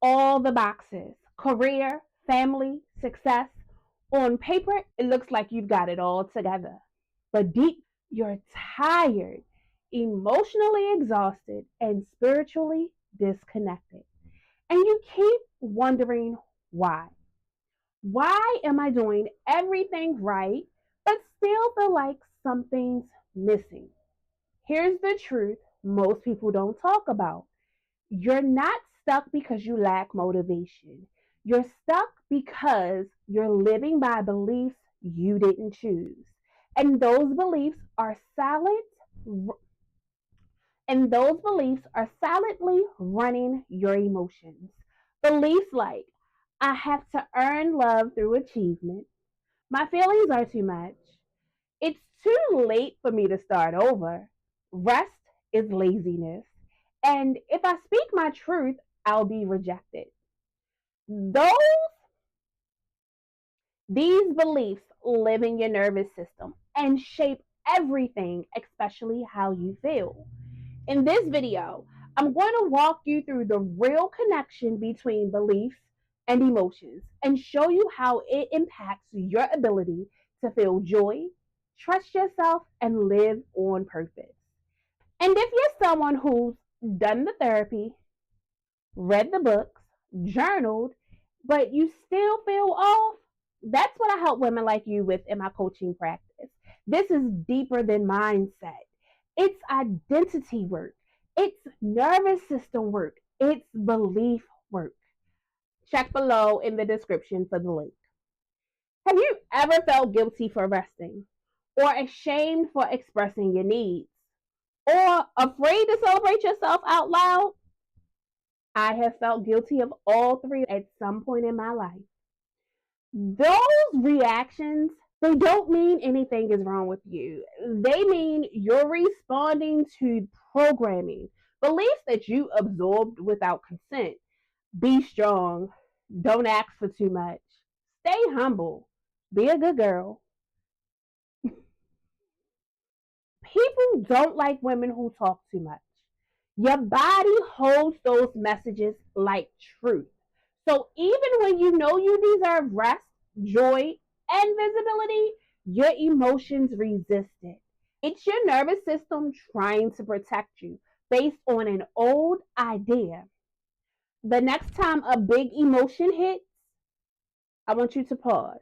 all the boxes: career, family, success. On paper, it looks like you've got it all together. But deep, you're tired, emotionally exhausted, and spiritually disconnected. And you keep wondering why. Why am I doing everything right, but still feel like something's missing? Here's the truth most people don't talk about. You're not stuck because you lack motivation. You're stuck because you're living by beliefs you didn't choose. And those beliefs are silent and those beliefs are silently running your emotions. Beliefs like, I have to earn love through achievement. My feelings are too much. It's too late for me to start over. Rest is laziness. And if I speak my truth, I'll be rejected. Those These beliefs live in your nervous system and shape everything, especially how you feel. In this video, I'm going to walk you through the real connection between beliefs and emotions and show you how it impacts your ability to feel joy, trust yourself, and live on purpose. And if you're someone who's done the therapy, read the books, journaled, but you still feel off, that's what I help women like you with in my coaching practice. This is deeper than mindset. It's identity work. It's nervous system work. It's belief work. Check below in the description for the link. Have you ever felt guilty for resting, or ashamed for expressing your needs, or afraid to celebrate yourself out loud? I have felt guilty of all three at some point in my life. Those reactions, they don't mean anything is wrong with you. They mean you're responding to programming, beliefs that you absorbed without consent. Be strong. Don't ask for too much. Stay humble. Be a good girl. People don't like women who talk too much. Your body holds those messages like truth. So even when you know you deserve rest, joy, and visibility, your emotions resist it. It's your nervous system trying to protect you based on an old idea. The next time a big emotion hits, I want you to pause.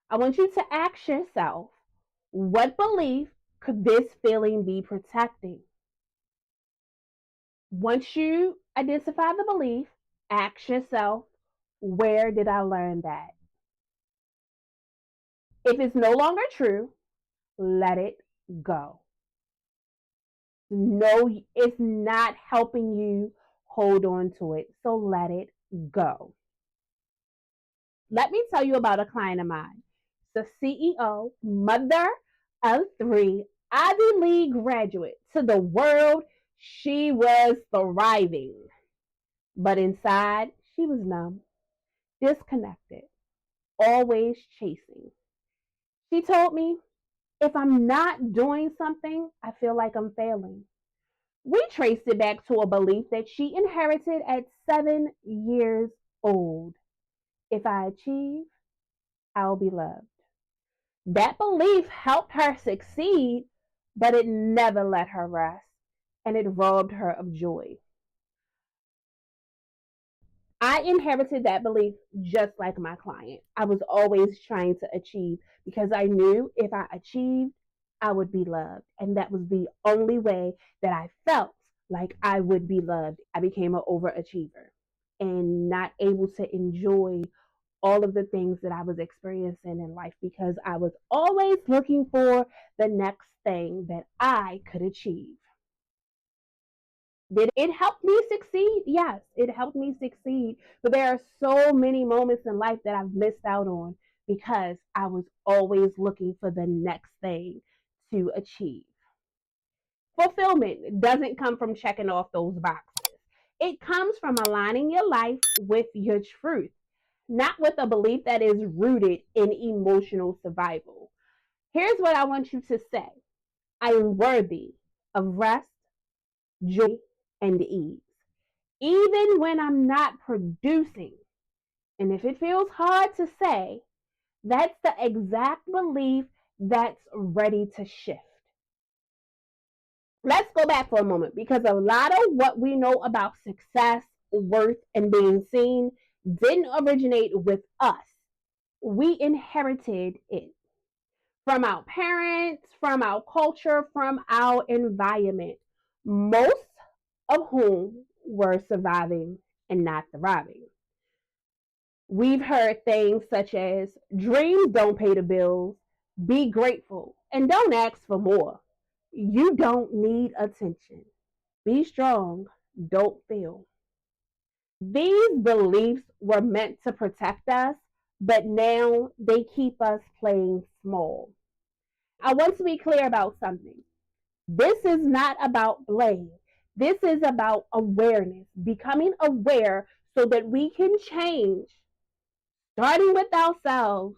I want you to ask yourself, what belief could this feeling be protecting? Once you identify the belief, ask yourself, where did I learn that? If it's no longer true, let it go. No, it's not helping you hold on to it. So let it go. Let me tell you about a client of mine. The CEO, mother of three, Ivy League graduate. To the world, she was thriving. But inside, she was numb, disconnected, always chasing. She told me, if I'm not doing something, I feel like I'm failing. We traced it back to a belief that she inherited at 7 years old. If I achieve, I'll be loved. That belief helped her succeed, but it never let her rest, and it robbed her of joy. I inherited that belief just like my client. I was always trying to achieve because I knew if I achieved, I would be loved. And that was the only way that I felt like I would be loved. I became an overachiever and not able to enjoy all of the things that I was experiencing in life because I was always looking for the next thing that I could achieve. Did it help me succeed? Yes, it helped me succeed. But there are so many moments in life that I've missed out on because I was always looking for the next thing to achieve. Fulfillment doesn't come from checking off those boxes, it comes from aligning your life with your truth, not with a belief that is rooted in emotional survival. Here's what I want you to say: I am worthy of rest, joy, and ease. even when I'm not producing. And if it feels hard to say, that's the exact belief that's ready to shift. Let's go back for a moment because a lot of what we know about success, worth, and being seen didn't originate with us. We inherited it from our parents, from our culture, from our environment, most of whom were surviving and not thriving. We've heard things such as dreams don't pay the bills, be grateful, and don't ask for more. You don't need attention. Be strong, don't fail. These beliefs were meant to protect us, but now they keep us playing small. I want to be clear about something. This is not about blame. This is about awareness, becoming aware so that we can change, starting with ourselves.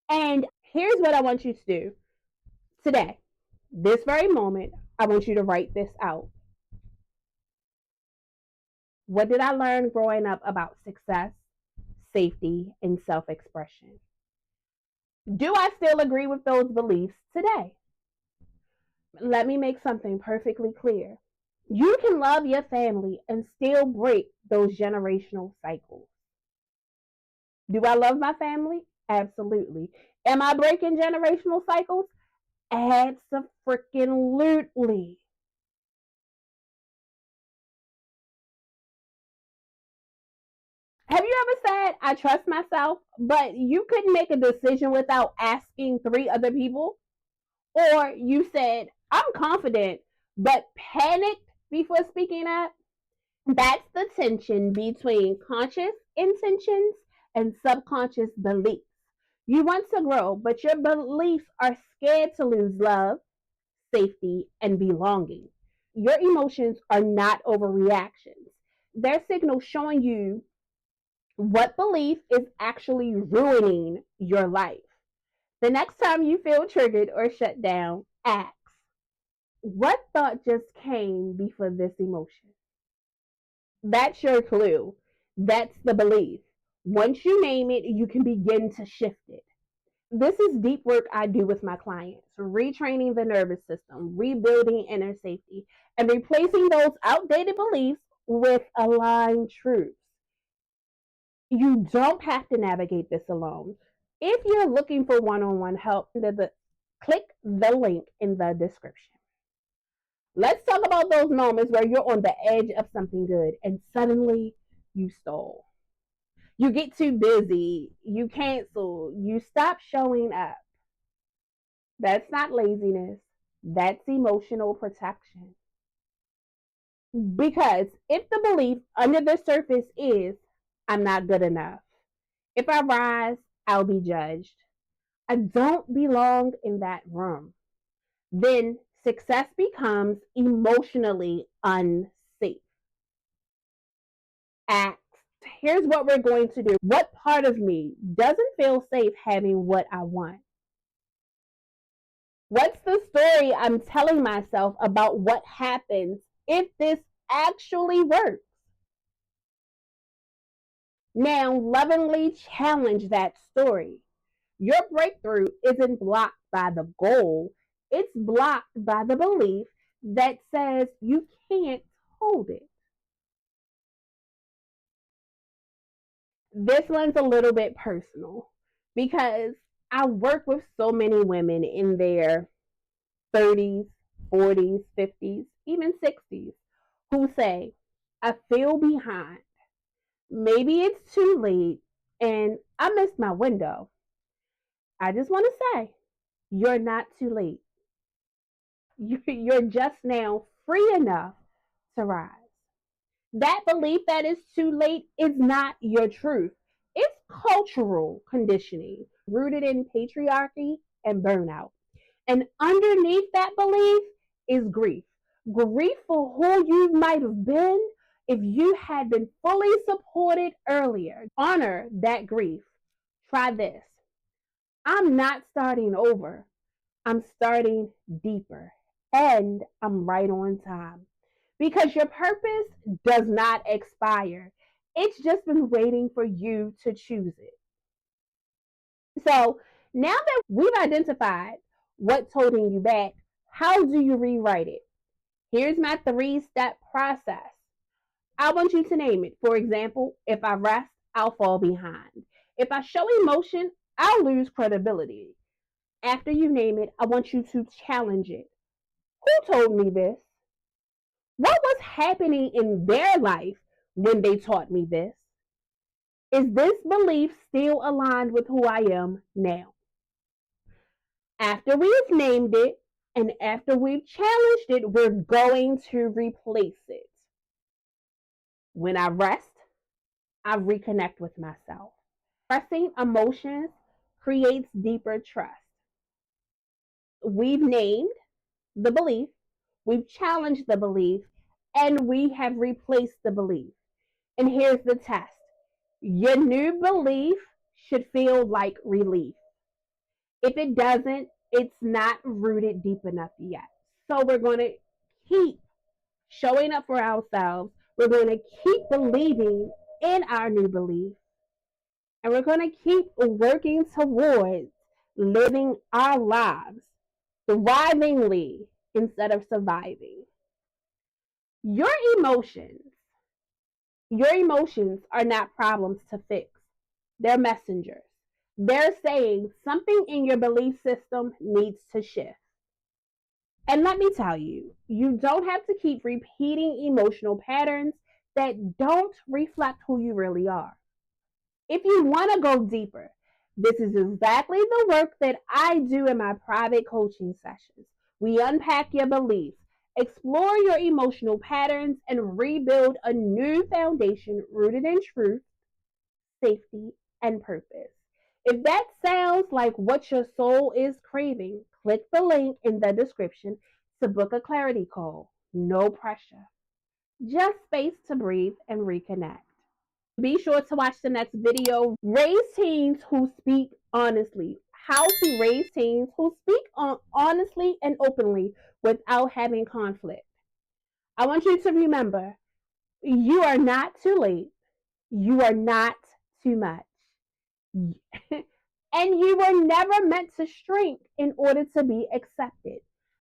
And here's what I want you to do today, this very moment. I want you to write this out. What did I learn growing up about success, safety, and self expression? Do I still agree with those beliefs today? Let me make something perfectly clear. You can love your family and still break those generational cycles. Do I love my family? Absolutely. Am I breaking generational cycles? Absolutely. Have you ever said, I trust myself, but you couldn't make a decision without asking three other people? Or you said, I'm confident, but panicked before speaking up? That's the tension between conscious intentions and subconscious beliefs. You want to grow, but your beliefs are scared to lose love, safety, and belonging. Your emotions are not overreactions. They're signals showing you what belief is actually ruining your life. The next time you feel triggered or shut down, ask, what thought just came before this emotion? That's your clue. That's the belief. Once you name it, you can begin to shift it. This is deep work I do with my clients, retraining the nervous system, rebuilding inner safety, and replacing those outdated beliefs with aligned truths. You don't have to navigate this alone. If you're looking for one-on-one help, click the link in the description. Let's talk about those moments where you're on the edge of something good and suddenly you stall. You get too busy, you cancel, you stop showing up. That's not laziness, that's emotional protection. Because if the belief under the surface is, I'm not good enough, if I rise, I'll be judged, I don't belong in that room, then success becomes emotionally unsafe. Act. Here's what we're going to do. What part of me doesn't feel safe having what I want? What's the story I'm telling myself about what happens if this actually works? Now, lovingly challenge that story. Your breakthrough isn't blocked by the goal, it's blocked by the belief that says you can't hold it. This one's a little bit personal because I work with so many women in their 30s, 40s, 50s, even 60s who say, I feel behind. Maybe it's too late and I missed my window. I just want to say, you're not too late. You're just now free enough to rise. That belief that it's too late is not your truth. It's cultural conditioning rooted in patriarchy and burnout. And underneath that belief is grief. Grief for who you might have been if you had been fully supported earlier. Honor that grief. Try this. I'm not starting over. I'm starting deeper. And I'm right on time. because your purpose does not expire. It's just been waiting for you to choose it. So now that we've identified what's holding you back, how do you rewrite it? Here's my 3-step process. I want you to name it. For example, if I rest, I'll fall behind. If I show emotion, I'll lose credibility. After you name it, I want you to challenge it. Who told me this? What was happening in their life when they taught me this? Is this belief still aligned with who I am now? After we've named it and after we've challenged it, we're going to replace it. When I rest, I reconnect with myself. Expressing emotions creates deeper trust. We've named the belief, we've challenged the belief, and we have replaced the belief. And here's the test: your new belief should feel like relief. If it doesn't, it's not rooted deep enough yet. So we're going to keep showing up for ourselves. We're going to keep believing in our new belief. And we're going to keep working towards living our lives thrivingly instead of surviving. Your emotions, your emotions are not problems to fix. They're messengers. They're saying something in your belief system needs to shift. And let me tell you, you don't have to keep repeating emotional patterns that don't reflect who you really are. If you want to go deeper, this is exactly the work that I do in my private coaching sessions. We unpack your beliefs, explore your emotional patterns, and rebuild a new foundation rooted in truth, safety, and purpose. If that sounds like what your soul is craving, click the link in the description to book a clarity call. No pressure, just space to breathe and reconnect. Be sure to watch the next video. Raise teens who speak honestly. How to raise teens who speak honestly and openly without having conflict. I want you to remember, you are not too late. You are not too much. And you were never meant to shrink in order to be accepted.